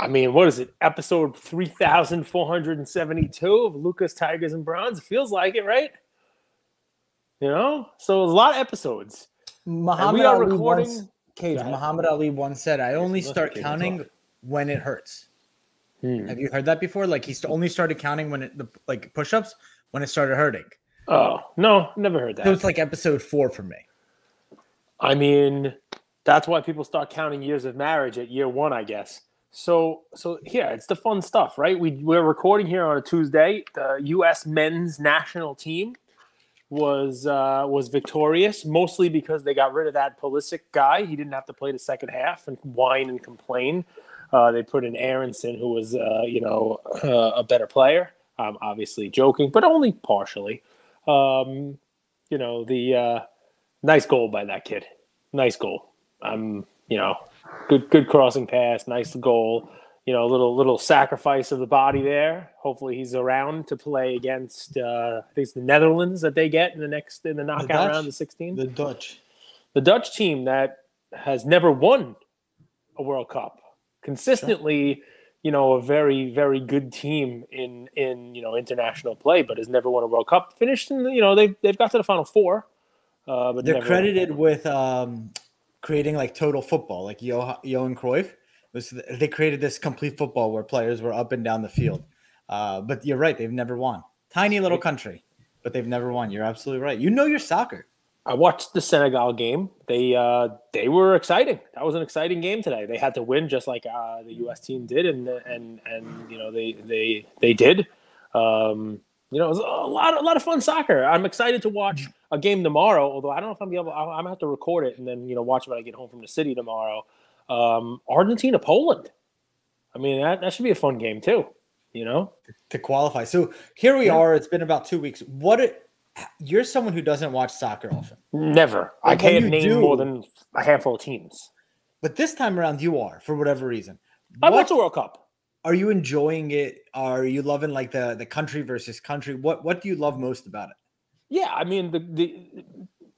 I mean, what is it? Episode 3,472 of Lucas, Tigers, and Browns. It feels like it, right? You know? So a lot of episodes. Muhammad Ali once said, I only start counting when it hurts. Have you heard that before? Like he only started counting when like push-ups when it started hurting. Oh, no, never heard that. So it's like episode 4 for me. I mean, that's why people start counting years of marriage at year 1, I guess. So yeah, it's the fun stuff, right? We're recording here on a Tuesday. The U.S. men's national team was victorious, mostly because they got rid of that Pulisic guy. He didn't have to play the second half and whine and complain. They put in Aronson, who was a better player. I'm obviously joking, but only partially. The nice goal by that kid. Nice goal. Good crossing pass, nice goal. Little sacrifice of the body there. Hopefully he's around to play against I think it's the Netherlands that they get in the knockout round of 16. The Dutch team that has never won a World Cup. Consistently, a very, very good team in international play, but has never won a World Cup. Finished in they've got to the Final Four. But they're credited with creating like total football, like Johan Cruyff. They created this complete football where players were up and down the field. But you're right, they've never won. Tiny little country, but they've never won. You're absolutely right. You know your soccer. I watched the Senegal game. They were exciting. That was an exciting game today. They had to win just like the U.S. team did, and they did. It was a lot of fun soccer. I'm excited to watch a game tomorrow. Although I don't know if I'm gonna have to record it and then watch it when I get home from the city tomorrow. Argentina, Poland. I mean that should be a fun game too. To qualify. So here we are. It's been about 2 weeks. You're someone who doesn't watch soccer often. Never. I can't name more than a handful of teams. But this time around, you are, for whatever reason. I watch the World Cup. Are you enjoying it? Are you loving like the country versus country? What do you love most about it? Yeah, I mean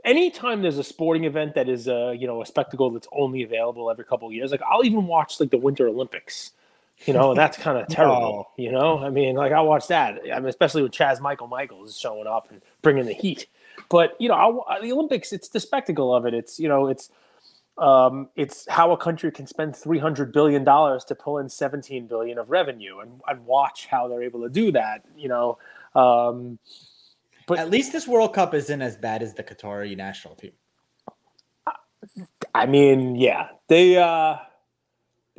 anytime there's a sporting event that is a spectacle that's only available every couple of years, like I'll even watch like the Winter Olympics. That's kind of terrible. I mean, like I watch that. I mean, especially with Chaz Michaels showing up and bringing the heat. But the Olympics, it's the spectacle of it. It's it's how a country can spend $300 billion to pull in $17 billion of revenue, and watch how they're able to do that. But at least this World Cup isn't as bad as the Qatari national team. I mean, yeah,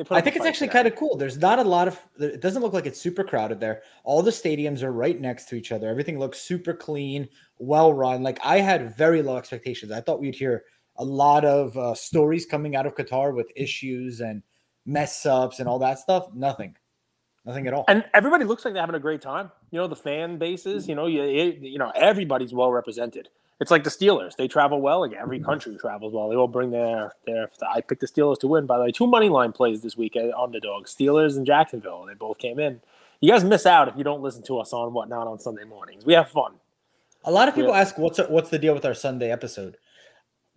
I think it's actually kind of cool. There's not a lot of – it doesn't look like it's super crowded there. All the stadiums are right next to each other. Everything looks super clean, well run. Like I had very low expectations. I thought we'd hear a lot of stories coming out of Qatar with issues and mess ups and all that stuff. Nothing at all. And everybody looks like they're having a great time. The fan bases, everybody's well represented. It's like the Steelers. They travel well. Like every country travels well. They all bring their. I picked the Steelers to win. By the way, 2 money line plays this week at underdog. Steelers and Jacksonville. They both came in. You guys miss out if you don't listen to us on Whatnot on Sunday mornings. We have fun. A lot of people ask, what's the deal with our Sunday episode?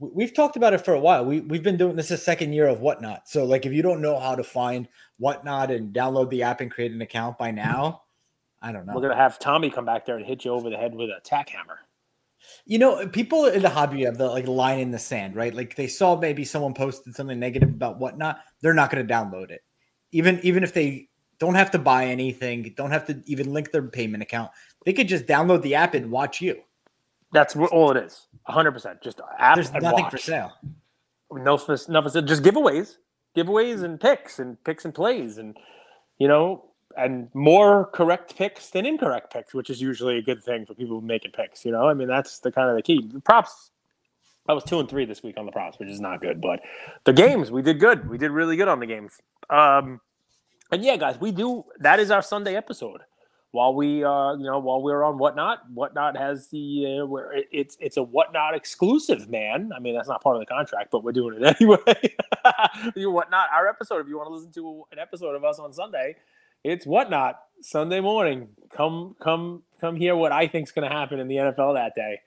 We've talked about it for a while. We've been doing this the second year of Whatnot. So like, if you don't know how to find Whatnot and download the app and create an account by now, I don't know. We're gonna have Tommy come back there and hit you over the head with a tack hammer. People in the hobby have the like line in the sand, right? Like they saw maybe someone posted something negative about Whatnot. They're not going to download it. Even if they don't have to buy anything, don't have to even link their payment account. They could just download the app and watch you. That's all it is. 100%. Just app. There's nothing for sale. No for sale. Just giveaways and picks and plays and, and more correct picks than incorrect picks, which is usually a good thing for people making picks. I mean, that's the kind of the key. The props, I was 2-3 this week on the props, which is not good. But the games, we did good. We did really good on the games. And yeah, guys, that is our Sunday episode. While we're on Whatnot has the where it's a Whatnot exclusive, man. I mean, that's not part of the contract, but we're doing it anyway. Whatnot, our episode. If you want to listen to an episode of us on Sunday, it's Whatnot Sunday morning. Come hear what I think is going to happen in the NFL that day,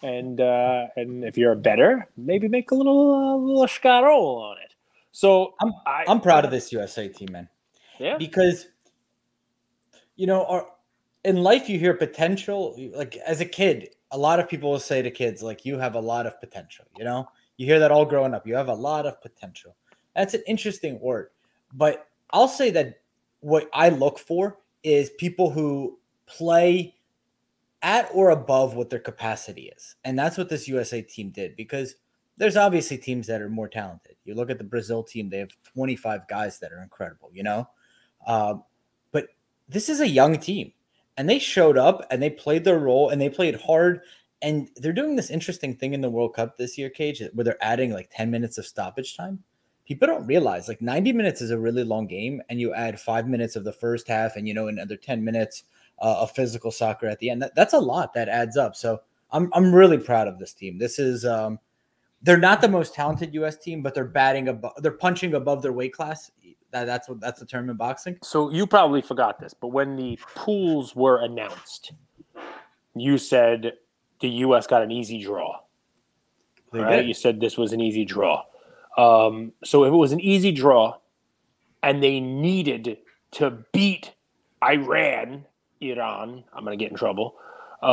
and if you're a bettor, maybe make a little scarole on it. So I'm proud of this USA team, man. Yeah. Because, in life you hear potential. Like as a kid, a lot of people will say to kids, like, you have a lot of potential. You hear that all growing up. You have a lot of potential. That's an interesting word. But I'll say that what I look for is people who play at or above what their capacity is. And that's what this USA team did, because there's obviously teams that are more talented. You look at the Brazil team, they have 25 guys that are incredible, but this is a young team, and they showed up and they played their role and they played hard. And they're doing this interesting thing in the World Cup this year, Cage, where they're adding like 10 minutes of stoppage time. People don't realize like 90 minutes is a really long game, and you add 5 minutes of the first half and, another 10 minutes of physical soccer at the end. That's a lot that adds up. So I'm really proud of this team. This is they're not the most talented U.S. team, but they're punching above their weight class. That's the term in boxing. So you probably forgot this, but when the pools were announced, you said the U.S. got an easy draw. Right? You said this was an easy draw. So if it was an easy draw and they needed to beat Iran, I'm going to get in trouble. They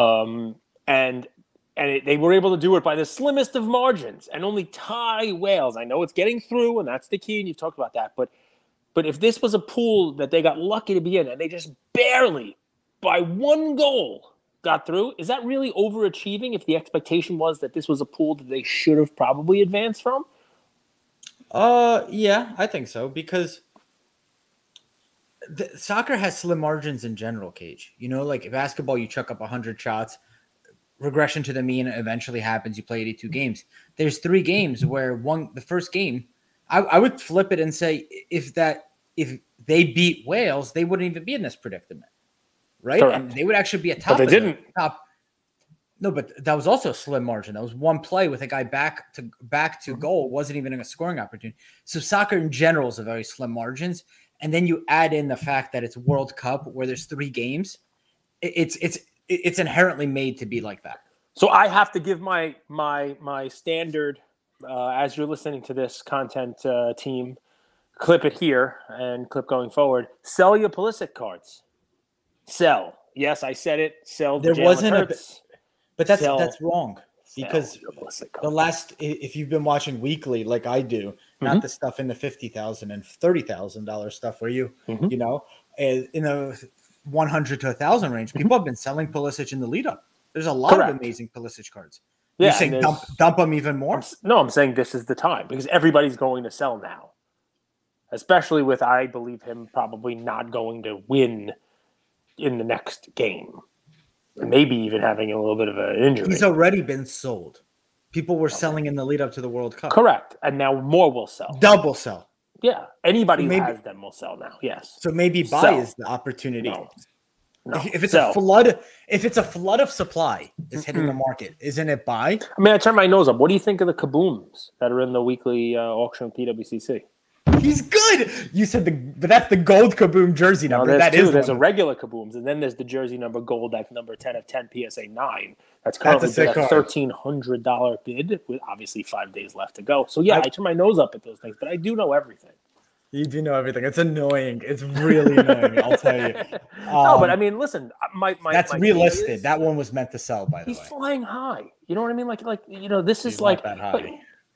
were able to do it by the slimmest of margins and only tie Wales. I know it's getting through, and that's the key, and you've talked about that. But if this was a pool that they got lucky to be in and they just barely, by one goal, got through, is that really overachieving if the expectation was that this was a pool that they should have probably advanced from? Yeah, I think so, because soccer has slim margins in general, Cage. Like basketball, you chuck up 100 shots, regression to the mean eventually happens. You play 82 games. There's 3 games where the first game, I would flip it and say if they beat Wales, they wouldn't even be in this predicament, right? Correct. And they would actually be a top. But they didn't. Top. No, but that was also a slim margin. That was one play with a guy back to goal. Wasn't even a scoring opportunity. So soccer in general is a very slim margins. And then you add in the fact that it's World Cup where there's 3 games. It's inherently made to be like that. So I have to give my standard, as you're listening to this content team, clip it here and clip going forward. Sell your Pulisic cards. Sell. Yes, I said it. Sell. There wasn't but that's wrong, because if you've been watching weekly like I do, not the stuff in the $50,000 and $30,000 stuff where you in the 100 to 1,000 range, people have been selling Pulisic in the lead up. There's a lot of amazing Pulisic cards. Yeah, you're saying dump them even more? No, I'm saying this is the time, because everybody's going to sell now, especially with, I believe, him probably not going to win in the next game. Maybe even having a little bit of an injury. He's already been sold. People were selling in the lead up to the World Cup. Correct. And now more will sell. Double sell. Yeah. Anybody who has them will sell now. Yes. So maybe buy is the opportunity. No. If it's a flood of supply is hitting the market, isn't it buy? I mean, I turn my nose up. What do you think of the kabooms that are in the weekly auction with PWCC? He's good. You said but that's the gold kaboom jersey number. There's a regular kabooms, and then there's the jersey number gold, that's number 10 of 10 PSA 9. That's currently a $1,300 bid with obviously 5 days left to go. So yeah, I turn my nose up at those things, but I do know everything. You do know everything. It's annoying. It's really annoying. I'll tell you. No, but I mean, listen, that's relisted. That one was meant to sell, by the way. He's flying high. You know what I mean? This is like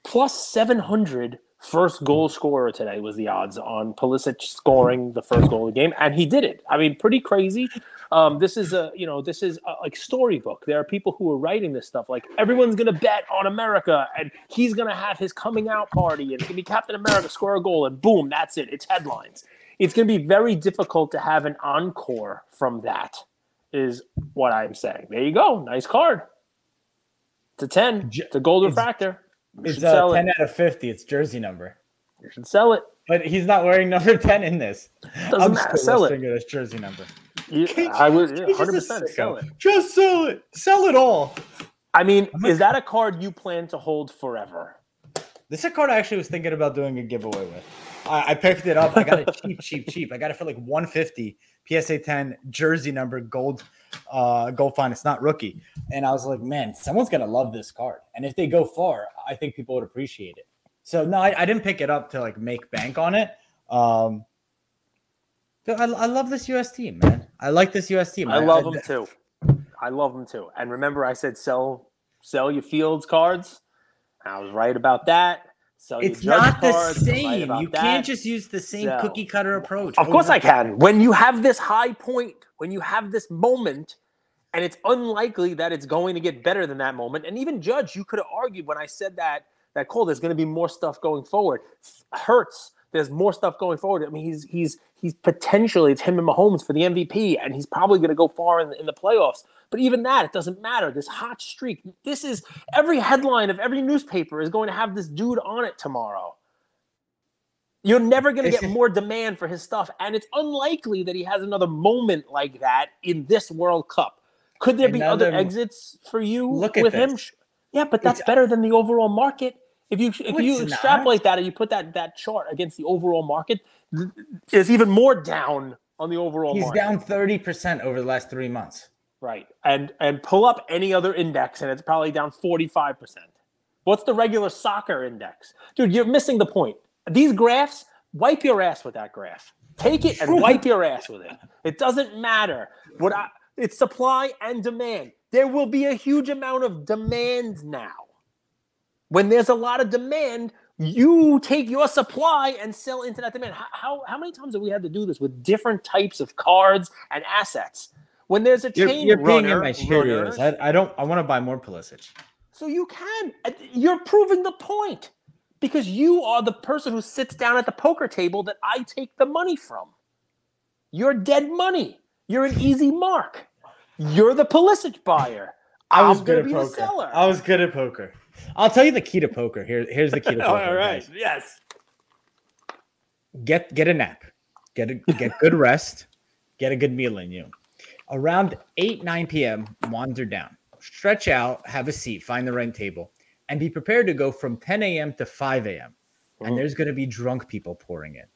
plus 700. First goal scorer today was the odds on Pulisic scoring the first goal of the game, and he did it. I mean, pretty crazy. This is like storybook. There are people who are writing this stuff. Like, everyone's gonna bet on America, and he's gonna have his coming out party, and it's gonna be Captain America score a goal, and boom, that's it. It's headlines. It's gonna be very difficult to have an encore from that. Is what I'm saying. There you go. Nice card. It's a 10. It's a gold refractor. It's a 10 out of 50. It's jersey number. You should sell it. But he's not wearing number 10 in this. Doesn't matter. Sell it. This jersey number. I would 100% sell it. Just sell it. Sell it all. I mean, is that a card you plan to hold forever? This is a card I actually was thinking about doing a giveaway with. I picked it up. I got it cheap. I got it for like $150. PSA 10 jersey number gold fine. It's not rookie. And I was like, man, someone's gonna love this card. And if they go far, I think people would appreciate it. So no, I didn't pick it up to like make bank on it. So I love this US team, man. I like this US team. I love them too. I love them too. And remember, I said sell your Fields cards. I was right about that. Sell It's your Judge not the cards. same. Right you that. can't just use the same cookie cutter approach. Of course I can. When you have this high point, when you have this moment, and it's unlikely that it's going to get better than that moment. And even Judge, you could have argued when I said that call, there's going to be more stuff going forward. Hurts, there's more stuff going forward. I mean, he's potentially, it's him and Mahomes for the MVP, and he's probably going to go far in the playoffs. But even that, it doesn't matter. This hot streak, this is every headline of every newspaper is going to have this dude on it tomorrow. You're never going to get more demand for his stuff, and it's unlikely that he has another moment like that in this World Cup. Could there be other exits for you with him? Yeah, but that's better than the overall market. If you extrapolate that and you put that chart against the overall market, it's even more down on the overall market. He's down 30% over the last 3 months. Right. And pull up any other index, and it's probably down 45%. What's the regular soccer index? Dude, you're missing the point. These graphs, wipe your ass with that graph. Take it and wipe your ass with it. It doesn't matter. It's supply and demand. There will be a huge amount of demand now. When there's a lot of demand, you take your supply and sell into that demand. How many times have we had to do this with different types of cards and assets? When there's a chain you're runner, my Cheerios. I want to buy more Pulisic. So you can. You're proving the point because you are the person who sits down at the poker table that I take the money from. You're dead money. You're an easy mark. You're the Pulisic buyer. I was good at poker. The seller. I was good at poker. I'll tell you the key to poker. Here's the key to poker. All right. Guys. Yes. Get a nap. Get good rest. Get a good meal in you. Around 9 p.m., wander down. Stretch out, have a seat, find the right table, and be prepared to go from 10 a.m. to 5 a.m. And there's going to be drunk people pouring in.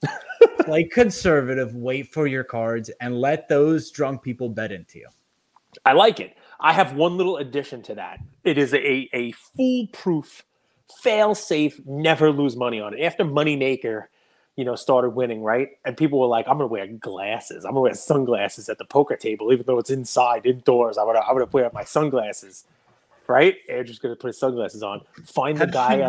Play conservative, wait for your cards, and let those drunk people bet into you. I like it. I have one little addition to that. It is a foolproof, fail-safe, never lose money on it. After Moneymaker, started winning, right? And people were like, I'm going to wear glasses. I'm going to wear sunglasses at the poker table, even though it's indoors. I'm going to wear my sunglasses, right? Andrew's going to put his sunglasses on. Find the guy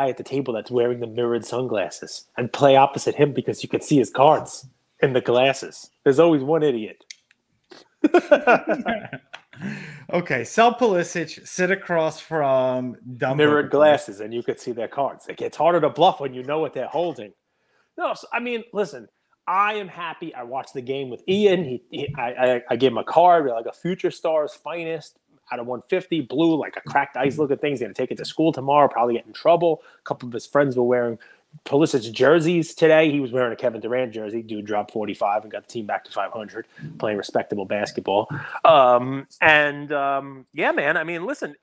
at the table that's wearing the mirrored sunglasses and play opposite him because you can see his cards in the glasses. There's always one idiot. Okay, sell Pulisic, sit across from dumb mirrored glasses, and you could see their cards. It gets harder to bluff when you know what they're holding. No, I mean, listen, I am happy. I watched the game with Ian. I gave him a card, like a Future Stars Finest out of 150, blue, like a cracked ice looking thing. He's going to take it to school tomorrow, probably get in trouble. A couple of his friends were wearing Pulisic's jerseys today. He was wearing a Kevin Durant jersey. Dude dropped 45 and got the team back to 500, playing respectable basketball. Yeah, man. I mean, listen,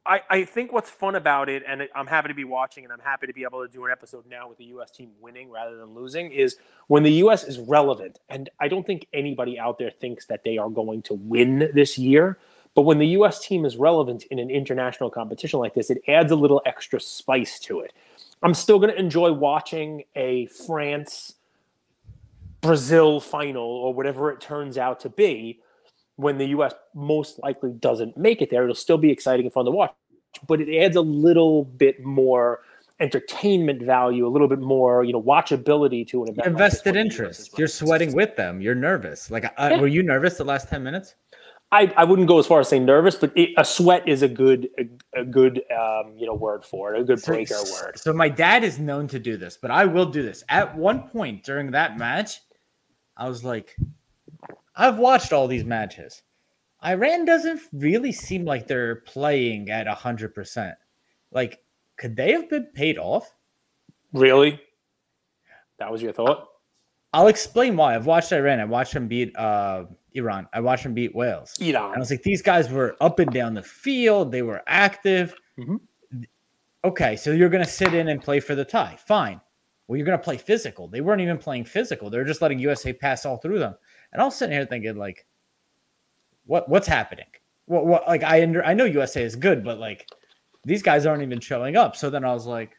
I think what's fun about it, and I'm happy to be watching, and I'm happy to be able to do an episode now with the U.S. team winning rather than losing, is when the U.S. is relevant. And I don't think anybody out there thinks that they are going to win this year. But when the U.S. team is relevant in an international competition like this, it adds a little extra spice to it. I'm still going to enjoy watching a France-Brazil final or whatever it turns out to be when the U.S. most likely doesn't make it there. It'll still be exciting and fun to watch, but it adds a little bit more entertainment value, a little bit more, watchability to an event. Invested interest. You're sweating with them. You're nervous. Were you nervous the last 10 minutes? I wouldn't go as far as saying nervous, but a sweat is a good word for it, a good breaker word. So my dad is known to do this, but I will do this. At one point during that match, I was like, I've watched all these matches. Iran doesn't really seem like they're playing at 100%. Like, could they have been paid off? Really? That was your thought? I'll explain why. I've watched Iran. I watched them beat Iran. I watched them beat Wales. Iran. And I was like, these guys were up and down the field. They were active. Mm-hmm. Okay, so you're going to sit in and play for the tie. Fine. Well, you're going to play physical. They weren't even playing physical. They were just letting USA pass all through them. And I was sitting here thinking, like, what's happening? What like I know USA is good, but like these guys aren't even showing up. So then I was like,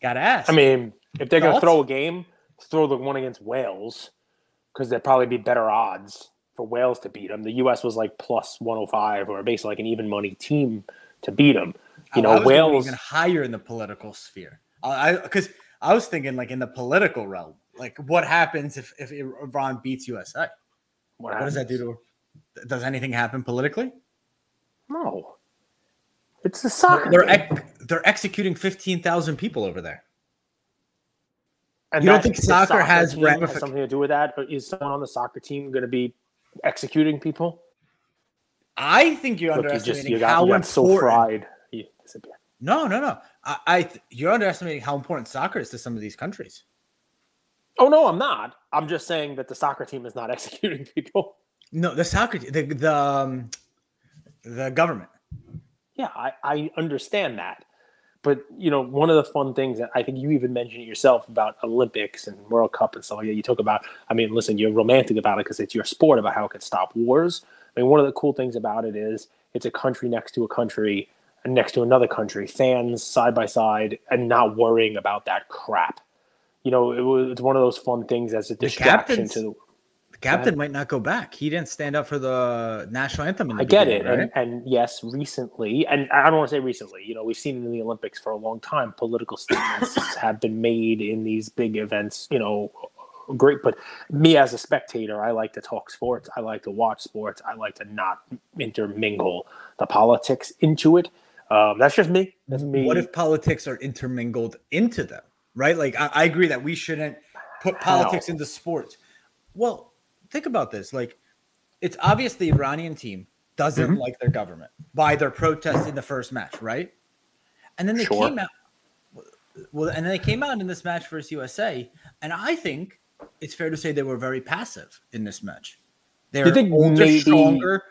gotta ask. I mean, if they're going to throw a game, throw the one against Wales because there'd probably be better odds for Wales to beat them. The U.S. was like plus 105 or basically like an even money team to beat them. You know, I was Wales even higher in the political sphere. Because I was thinking like in the political realm, like what happens if Iran beats USA? What does that do to? Does anything happen politically? No. It's the soccer game. They're executing 15,000 people over there. And you don't think soccer has something to do with that? Or is someone on the soccer team going to be executing people? I think you're underestimating you got so fried. You disappear. No. You're underestimating how important soccer is to some of these countries. Oh no, I'm not. I'm just saying that the soccer team is not executing people. No, the soccer the government. Yeah, I understand that. But, you know, one of the fun things that I think you even mentioned it yourself about Olympics and World Cup and stuff like that, you talk about, I mean, listen, you're romantic about it because it's your sport, about how it could stop wars. I mean, one of the cool things about it is it's a country next to a country and next to another country, fans side by side, and not worrying about that crap. You know, it's one of those fun things as a distraction to the captain might not go back. He didn't stand up for the national anthem. I get it. Right? And yes, recently, and I don't want to say recently, you know, we've seen it in the Olympics for a long time. Political statements have been made in these big events, you know, great. But me as a spectator, I like to talk sports. I like to watch sports. I like to not intermingle the politics into it. That's just me. That's me. What if politics are intermingled into them? Right? Like, I agree that we shouldn't put politics into sports. Well, think about this. Like, it's obvious the Iranian team doesn't like their government by their protest in the first match, right? And then they came out. Well, and then they came out in this match versus USA, and I think it's fair to say they were very passive in this match. They're older, stronger.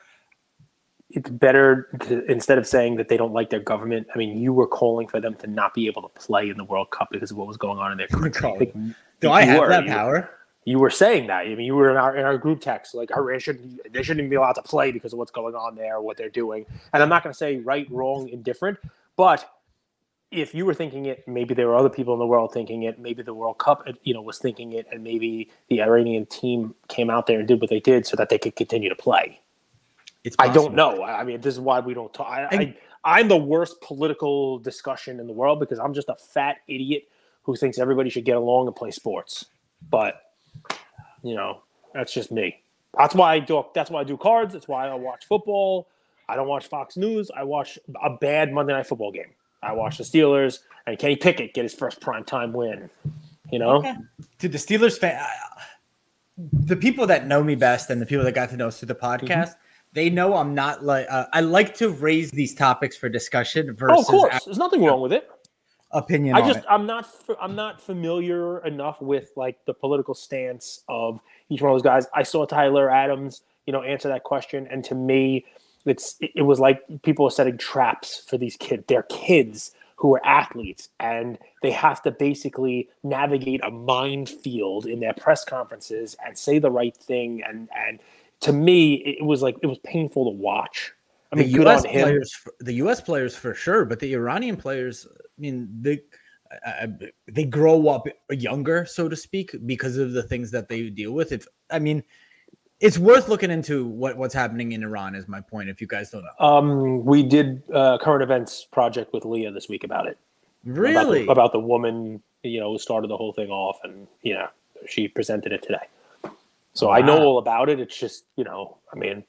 It's better to, instead of saying that they don't like their government. I mean, you were calling for them to not be able to play in the World Cup because of what was going on in their country. Do I have that power? You were saying that. I mean, you were in our group text, like, they shouldn't even be allowed to play because of what's going on there, what they're doing. And I'm not going to say right, wrong, indifferent, but if you were thinking it, maybe there were other people in the world thinking it. Maybe the World Cup, you know, was thinking it, and maybe the Iranian team came out there and did what they did so that they could continue to play. I don't know. I mean, this is why we don't talk. I'm the worst political discussion in the world because I'm just a fat idiot who thinks everybody should get along and play sports. But, you know, that's just me. That's why I do cards. That's why I watch football. I don't watch Fox News. I watch a bad Monday Night Football game. I watch the Steelers and Kenny Pickett get his first primetime win. You know? Okay. Dude, the Steelers fan, the people that know me best and the people that got to know us through the podcast, they know I'm not like I like to raise these topics for discussion. Versus of course, there's nothing wrong with it. Opinion. I'm not familiar enough with like the political stance of each one of those guys. I saw Tyler Adams, you know, answer that question, and to me, it was like people are setting traps for these kids. They're kids who are athletes, and they have to basically navigate a minefield in their press conferences and say the right thing. And to me, it was painful to watch. I mean, good on him. The U.S. players for sure, but the Iranian players, I mean, they grow up younger, so to speak, because of the things that they deal with. It's worth looking into what's happening in Iran. Is my point. If you guys don't know, we did a current events project with Leah this week about it. Really, about the woman, you know, who started the whole thing off, and you know, she presented it today. So wow. I know all about it. It's just, you know, I mean,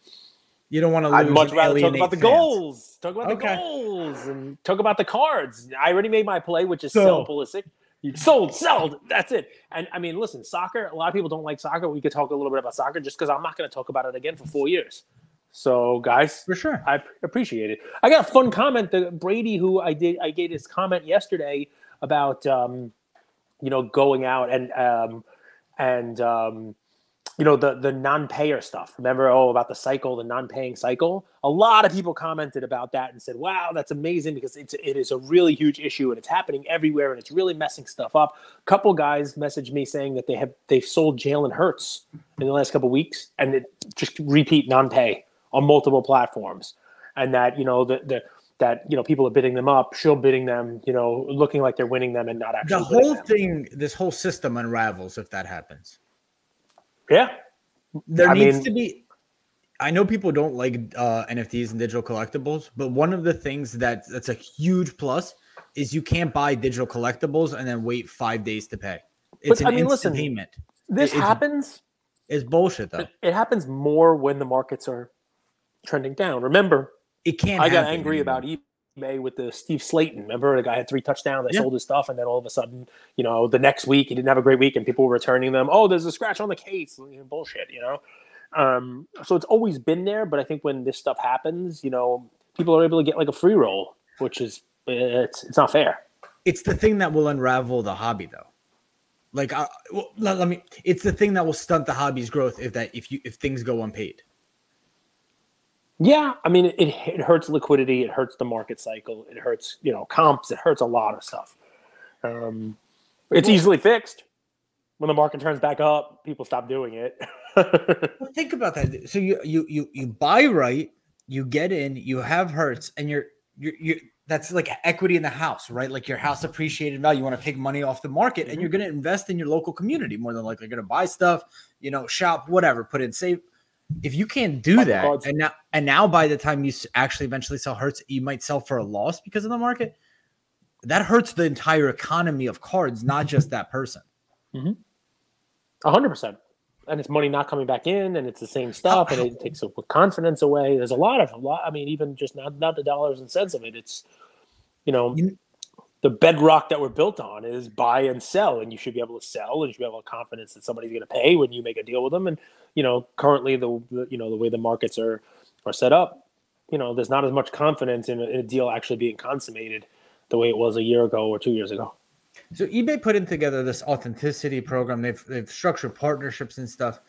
you don't want to lose. I'd much rather talk about the goals, talk about the goals, and talk about the cards. I already made my play, which is sell Pulisic. You sold. That's it. And I mean, listen, soccer. A lot of people don't like soccer. We could talk a little bit about soccer just because I'm not going to talk about it again for 4 years. So, guys, for sure, I appreciate it. I got a fun comment. Brady, who I gave his comment yesterday about, you know, going out and you know, the non-payer stuff. Remember, about the cycle, the non-paying cycle? A lot of people commented about that and said, wow, that's amazing because it is a really huge issue and it's happening everywhere and it's really messing stuff up. A couple guys messaged me saying that they've sold Jalen Hurts in the last couple of weeks and it just repeat non-pay on multiple platforms. And that, you know, the that, people are bidding them up, Shill bidding them, looking like they're winning them and not actually The whole them. this whole system unravels if that happens. Yeah. There needs to be, I know people don't like NFTs and digital collectibles, but one of the things that's a huge plus is you can't buy digital collectibles and then wait 5 days to pay. It's instant payment. This happens. It's bullshit, though. It happens more when the markets are trending down. Remember, it can't. I got angry about eBay with the Steve Slayton. Remember, the guy had 3 touchdowns. They sold his stuff, and then all of a sudden, the next week he didn't have a great week, and people were returning them. Oh, there's a scratch on the case. Bullshit, So it's always been there, but I think when this stuff happens, people are able to get like a free roll, which is it's not fair. It's the thing that will unravel the hobby, though. Like, it's the thing that will stunt the hobby's growth if things go unpaid. Yeah, I mean, it hurts liquidity, it hurts the market cycle, it hurts comps, it hurts a lot of stuff. It's easily fixed. When the market turns back up, people stop doing it. Well, think about that. So you buy right, you get in, you have Hertz, and you're that's like equity in the house, right? Like your house appreciated value. You want to take money off the market, and you're going to invest in your local community more than likely. You're going to buy stuff, shop, whatever, put in save. If you can't do that, and now by the time you actually eventually sell Hertz, you might sell for a loss because of the market. That hurts the entire economy of cards, not just that person. 100%. And it's money not coming back in, and it's the same stuff, and it takes confidence away. There's a lot. I mean, even just not the dollars and cents of it. It's, the bedrock that we're built on is buy and sell, and you should be able to sell, and you should be able to have confidence that somebody's going to pay when you make a deal with them. And currently the way the markets are set up, there's not as much confidence in a deal actually being consummated the way it was a year ago or 2 years ago. So eBay putting together this authenticity program. They've structured partnerships and stuff.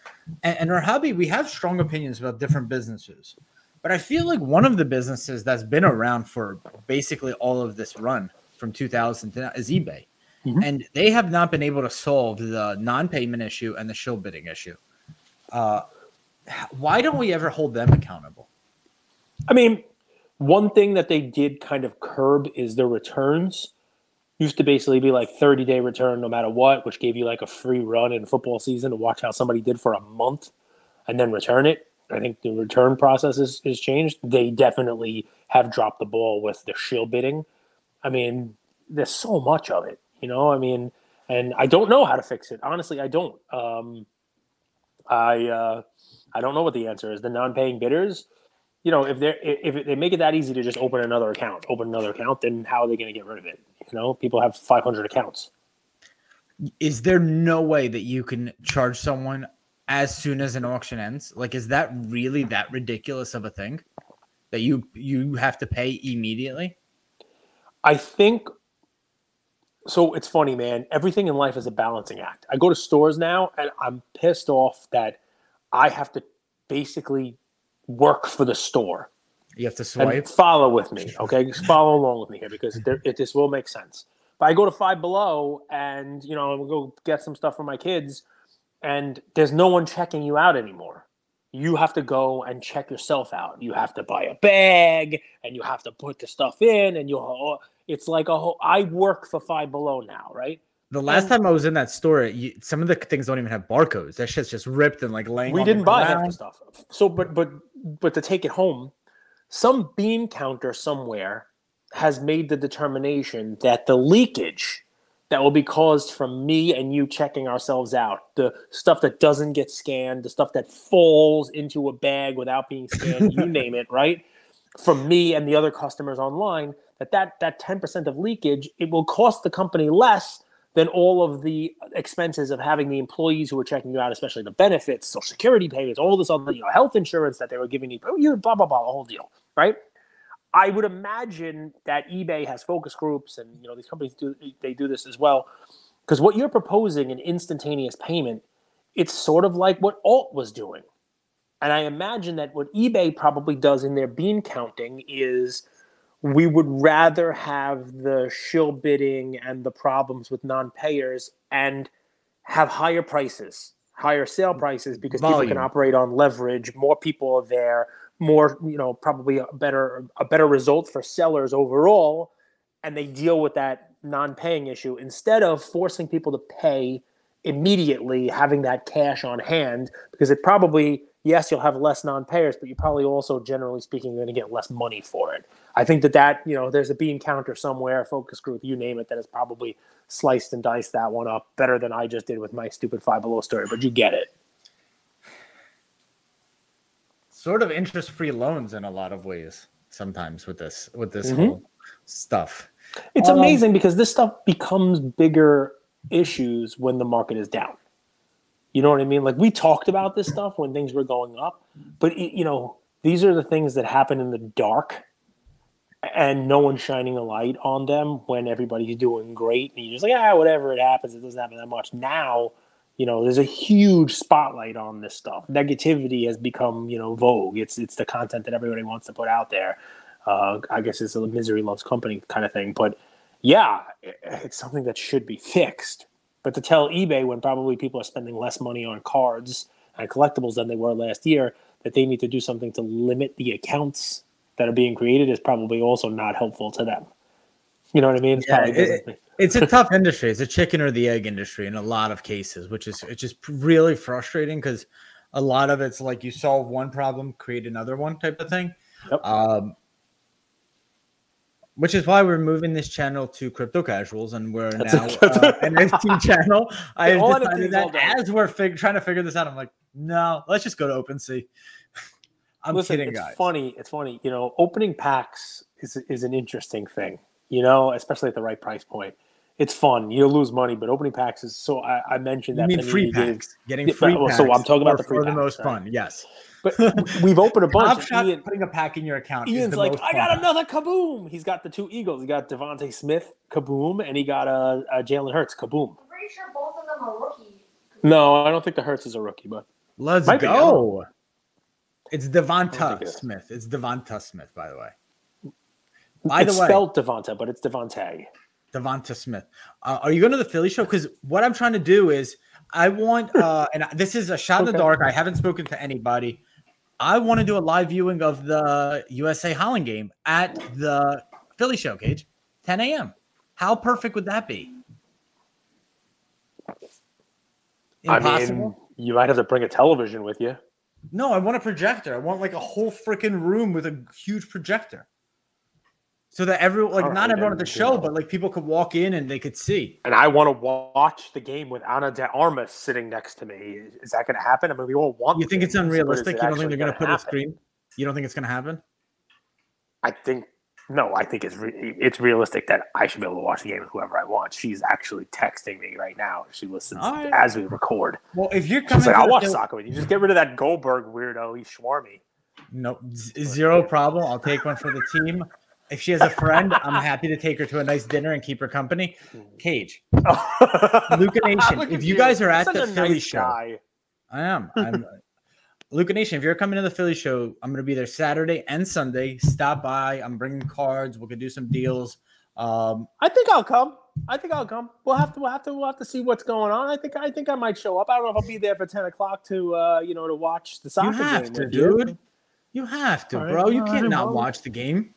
And our hobby, we have strong opinions about different businesses. But I feel like one of the businesses that's been around for basically all of this run from 2000 to now is eBay. And they have not been able to solve the non-payment issue and the shill bidding issue. Why don't we ever hold them accountable? I mean, one thing that they did kind of curb is the returns. Used to basically be like 30-day return no matter what, which gave you like a free run in football season to watch how somebody did for a month and then return it. I think the return process is changed. They definitely have dropped the ball with the shill bidding. I mean, there's so much of it, I mean, and I don't know how to fix it. Honestly, I don't. I don't know what the answer is. The non-paying bidders, if they make it that easy to just open another account, then how are they going to get rid of it? People have 500 accounts. Is there no way that you can charge someone as soon as an auction ends? Like, is that really that ridiculous of a thing that you have to pay immediately? I think so. It's funny, man. Everything in life is a balancing act. I go to stores now and I'm pissed off that I have to basically work for the store. You have to swipe. And follow with me, okay? Just follow along with me here because this will make sense. But I go to Five Below and, I'll go get some stuff for my kids and there's no one checking you out anymore. You have to go and check yourself out. You have to buy a bag and you have to put the stuff in and it's like I work for Five Below now, right? The last time I was in that store, some of the things don't even have barcodes. That shit's just ripped and like laying. We didn't buy half the stuff. So, but to take it home, some bean counter somewhere has made the determination that the leakage that will be caused from me and you checking ourselves out, the stuff that doesn't get scanned, the stuff that falls into a bag without being scanned, you name it, right? From me and the other customers online, that 10% of leakage, it will cost the company less than all of the expenses of having the employees who are checking you out, especially the benefits, social security payments, all this other, health insurance that they were giving you, blah, blah, blah, the whole deal, right? I would imagine that eBay has focus groups and, these companies do this as well. Because what you're proposing, an instantaneous payment, it's sort of like what Alt was doing. And I imagine that what eBay probably does in their bean counting is we would rather have the shill bidding and the problems with non-payers and have higher prices, higher sale prices because people can operate on leverage. More people are there. More, probably a better result for sellers overall, and they deal with that non-paying issue instead of forcing people to pay immediately, having that cash on hand, because it probably, yes, you'll have less non-payers, but you probably also, generally speaking, going to get less money for it. I think that there's a bean counter somewhere, focus group, you name it, that has probably sliced and diced that one up better than I just did with my stupid Five Below story, but you get it. Sort of interest-free loans in a lot of ways sometimes with this whole stuff. It's amazing because this stuff becomes bigger issues when the market is down. You know what I mean? Like, we talked about this stuff when things were going up, but these are the things that happen in the dark and no one's shining a light on them when everybody's doing great. And you're just like, whatever, it happens. It doesn't happen that much. Now, there's a huge spotlight on this stuff. Negativity has become, vogue. It's the content that everybody wants to put out there. I guess it's a misery loves company kind of thing. But yeah, it's something that should be fixed. But to tell eBay, when probably people are spending less money on cards and collectibles than they were last year, that they need to do something to limit the accounts that are being created is probably also not helpful to them. You know what I mean? It's a tough industry. It's a chicken or the egg industry in a lot of cases, it's just really frustrating because a lot of it's like you solve one problem, create another one type of thing. Yep. Which is why we're moving this channel to Crypto Casuals, and we're now an NFT channel. I have decided that as we're trying to figure this out, I'm like, no, let's just go to OpenSea. Listen, kidding, it's guys. It's funny. Opening packs is an interesting thing. Especially at the right price point. It's fun. You'll lose money, but opening packs is so. I mentioned that. You mean free packs? Getting free packs. So I'm talking about the free packs. The most fun. Yes. But we've opened a bunch. Putting a pack in your account. Ian's like, I got another kaboom. He's got the two Eagles. He got Devontae Smith, kaboom, and he got a Jalen Hurts, kaboom. I'm pretty sure both of them are rookies. No, I don't think the Hurts is a rookie, but let's go. It's Devonta Smith. It's Devonta Smith, by the way. It's spelled Devonta, but it's Devontae. Devonta Smith. Are you going to the Philly show? Because what I'm trying to do is I want, and this is a shot in the dark. I haven't spoken to anybody. I want to do a live viewing of the USA Holland game at the Philly show, Cage, 10 a.m. How perfect would that be? Impossible? I mean, you might have to bring a television with you. No, I want a projector. I want like a whole freaking room with a huge projector. So that everyone, not everyone at the show, but like people could walk in and they could see. And I want to watch the game with Ana de Armas sitting next to me. Is that going to happen? I mean, we all want. You think it's unrealistic? You don't think they're going to put a screen? You don't think it's going to happen? I think it's realistic that I should be able to watch the game with whoever I want. She's actually texting me right now. She listens as we record. Well, if you're coming, she's like, I'll watch soccer with you. Just get rid of that Goldberg weirdo. He's Schwarmy. No, zero problem. I'll take one for the team. If she has a friend, I'm happy to take her to a nice dinner and keep her company. Cage. Luca Nation, if you guys are at the Philly show, I am. Luca Nation, if you're coming to the Philly show, I'm going to be there Saturday and Sunday. Stop by. I'm bringing cards. We could do some deals. I think I'll come. We'll have to see what's going on. I think I might show up. I don't know if I'll be there for 10 o'clock to watch the soccer game. You have to, dude. You have to, bro. You can't not watch the game.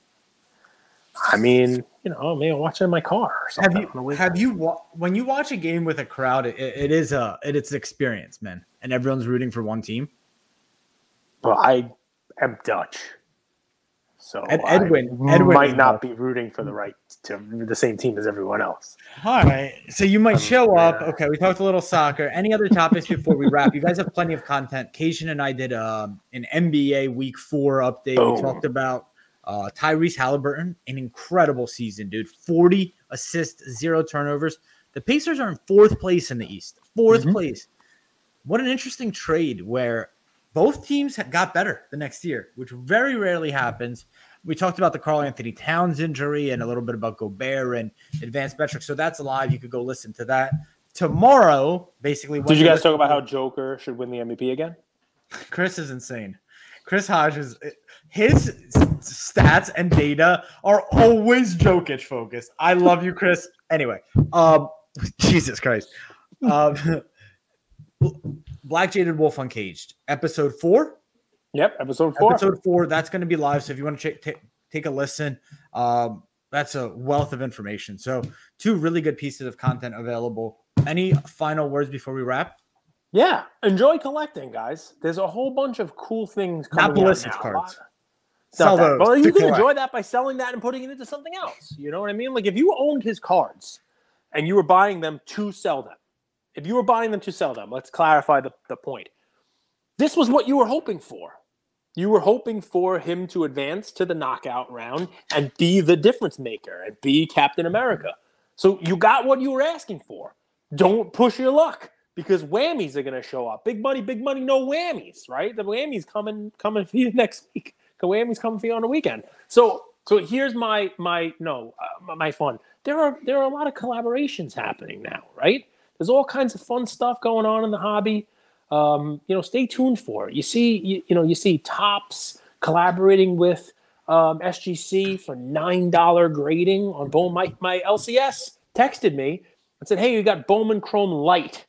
I mean, maybe I'll watch it in my car or something. When you watch a game with a crowd, it's an experience, man. And everyone's rooting for one team. Well, I am Dutch. So Edwin might not be rooting for the same team as everyone else. All right. So you might show up. Okay, we talked a little soccer. Any other topics before we wrap? You guys have plenty of content. Cation and I did an NBA Week 4 update. Boom. We talked about Tyrese Halliburton, an incredible season, dude. 40 assists, 0 turnovers. The Pacers are in 4th place in the East. 4th place. What an interesting trade where both teams got better the next year, which very rarely happens. We talked about the Karl Anthony Towns injury and a little bit about Gobert and advanced metrics. So that's live. You could go listen to that. Tomorrow, basically. Did you guys talk about how Joker should win the MVP again? Chris is insane. Chris Hodges, his stats and data are always Jokic focused. I love you, Chris. Anyway, Jesus Christ. Black Jaded Wolf Uncaged, episode 4. Yep, episode 4. Episode 4, that's going to be live. So if you want to take a listen, that's a wealth of information. So 2 really good pieces of content available. Any final words before we wrap? Yeah, enjoy collecting, guys. There's a whole bunch of cool things coming Not ballistics out now. cards. Sell those. Well, you can collect. enjoy that by selling that and putting it into something else. You know what I mean? Like if you owned his cards and you were buying them to sell them, if you were buying them to sell them, let's clarify the point. This was what you were hoping for. You were hoping for him to advance to the knockout round and be the difference maker and be Captain America. So you got what you were asking for. Don't push your luck because whammies are going to show up. Big money, no whammies, right? The whammies coming for you next week. The whammies coming for you on the weekend. So here's my fun. There are a lot of collaborations happening now, right? There's all kinds of fun stuff going on in the hobby. Stay tuned for it. You see Topps collaborating with SGC for $9 grading on Bowman. My LCS texted me and said, "Hey, you got Bowman Chrome Light.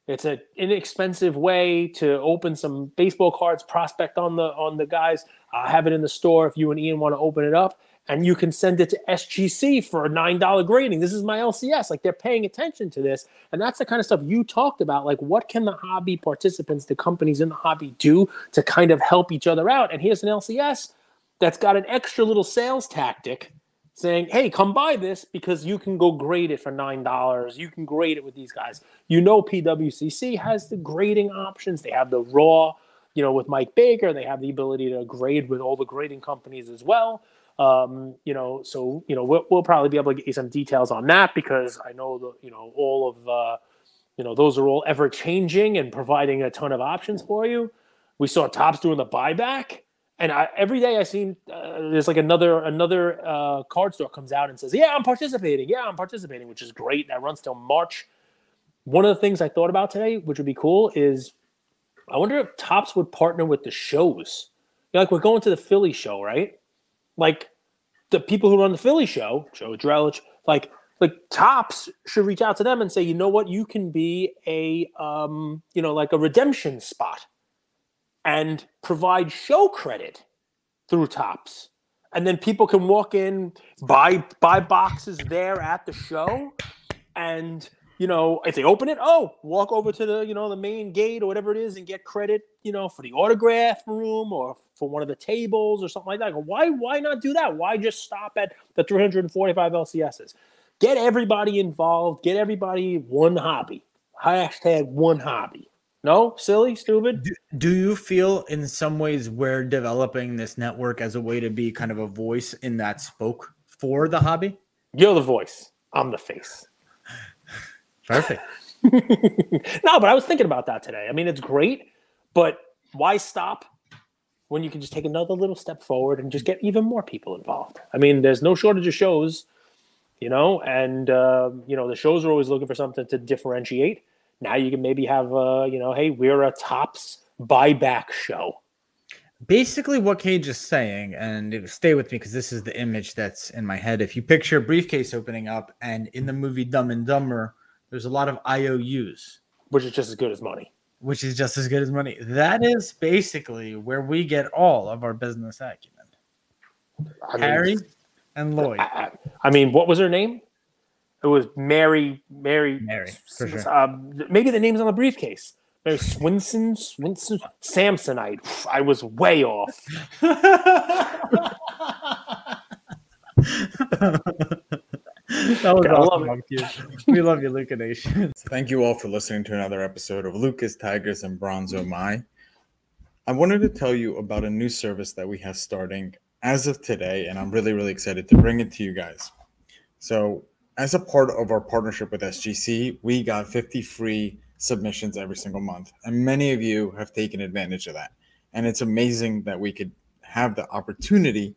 It's an inexpensive way to open some baseball cards, prospect on the guys. Have it in the store if you and Ian want to open it up, and you can send it to SGC for a $9 grading. This is my LCS. Like they're paying attention to this, and that's the kind of stuff you talked about. Like what can the hobby participants, the companies in the hobby, do to kind of help each other out? And here's an LCS that's got an extra little sales tactic saying, hey, come buy this because you can go grade it for $9. You can grade it with these guys. PWCC has the grading options. They have the raw, with Mike Baker. They have the ability to grade with all the grading companies as well. We'll probably be able to get you some details on that because I know all of those are all ever changing and providing a ton of options for you. We saw Topps doing the buyback. And every day I seen there's like another card store comes out and says, yeah, I'm participating, which is great. That runs till March. One of the things I thought about today, which would be cool, is I wonder if Topps would partner with the shows. Like we're going to the Philly show, right? Like the people who run the Philly show, Joe Drellich, like Topps should reach out to them and say, you know what, you can be a like a redemption spot. And provide show credit through Topps. And then people can walk in, buy boxes there at the show. And, if they open it, walk over to the main gate or whatever it is and get credit, for the autograph room or for one of the tables or something like that. Why not do that? Why just stop at the 345 LCSs? Get everybody involved. Get everybody one hobby. Hashtag one hobby. No? Silly? Stupid? Do you feel in some ways we're developing this network as a way to be kind of a voice in that spoke for the hobby? You're the voice. I'm the face. Perfect. No, but I was thinking about that today. I mean, it's great, but why stop when you can just take another little step forward and just get even more people involved? I mean, there's no shortage of shows, and, the shows are always looking for something to differentiate. Now you can maybe have, hey, we're a Topps buyback show. Basically what Cage is saying, and stay with me because this is the image that's in my head. If you picture a briefcase opening up and in the movie Dumb and Dumber, there's a lot of IOUs. Which is just as good as money. That is basically where we get all of our business acumen. Harry and Lloyd. I mean, what was her name? It was Mary, for sure. Maybe the name's on the briefcase. Mary Swinson, Samsonite. I was way off. That was awesome. We love you, Luca Nation. Thank you all for listening to another episode of Lucas, Tigers, and Bronzo My. I wanted to tell you about a new service that we have starting as of today, and I'm really, really excited to bring it to you guys. So, as a part of our partnership with SGC, we got 50 free submissions every single month. And many of you have taken advantage of that. And it's amazing that we could have the opportunity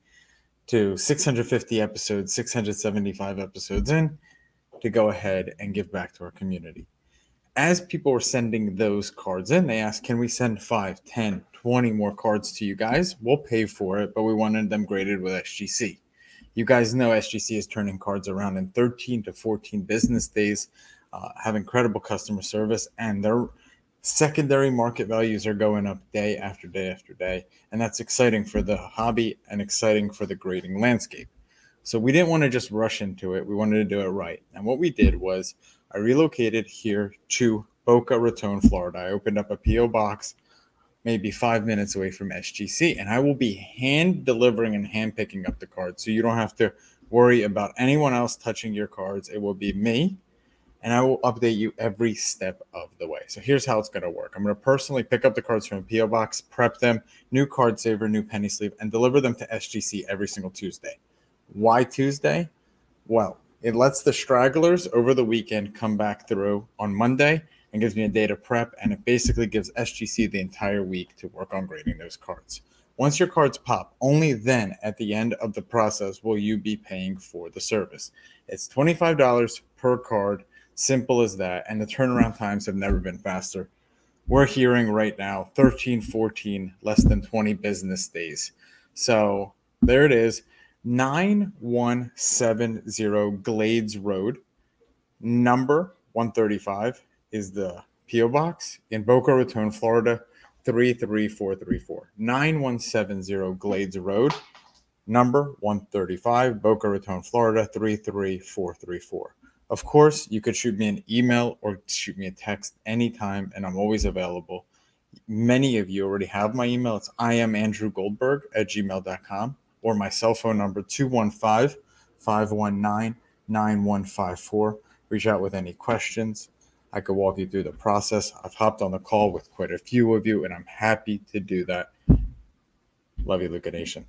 to 650 episodes, 675 episodes in, to go ahead and give back to our community. As people were sending those cards in, they asked, can we send 5, 10, 20 more cards to you guys? We'll pay for it, but we wanted them graded with SGC. You guys know SGC is turning cards around in 13 to 14 business days, have incredible customer service, and they're Secondary market values are going up day after day after day, and that's exciting for the hobby and exciting for the grading landscape. So we didn't want to just rush into it. We wanted to do it right. And what we did was I relocated here to Boca Raton, Florida. I opened up a P.O. box maybe 5 minutes away from SGC, and I will be hand delivering and hand picking up the cards. So you don't have to worry about anyone else touching your cards. It will be me, and I will update you every step of the way. So here's how it's going to work. I'm going to personally pick up the cards from a P.O. box, prep them, new card saver, new penny sleeve, and deliver them to SGC every single Tuesday. Why Tuesday? Well, it lets the stragglers over the weekend come back through on Monday and gives me a day to prep, and it basically gives SGC the entire week to work on grading those cards. Once your cards pop, only then at the end of the process will you be paying for the service. It's $25 per card, simple as that, and the turnaround times have never been faster. We're hearing right now 13, 14, less than 20 business days. So there it is. 9170 Glades Road, number 135 is the P.O. Box in Boca Raton, Florida, 33434. 9170 Glades Road, number 135, Boca Raton, Florida, 33434. Of course, you could shoot me an email or shoot me a text anytime, and I'm always available. Many of you already have my email. It's iamandrewgoldberg@gmail.com. or my cell phone number, 215-519-9154. Reach out with any questions. I could walk you through the process. I've hopped on the call with quite a few of you, and I'm happy to do that. Love you, Luca Nation.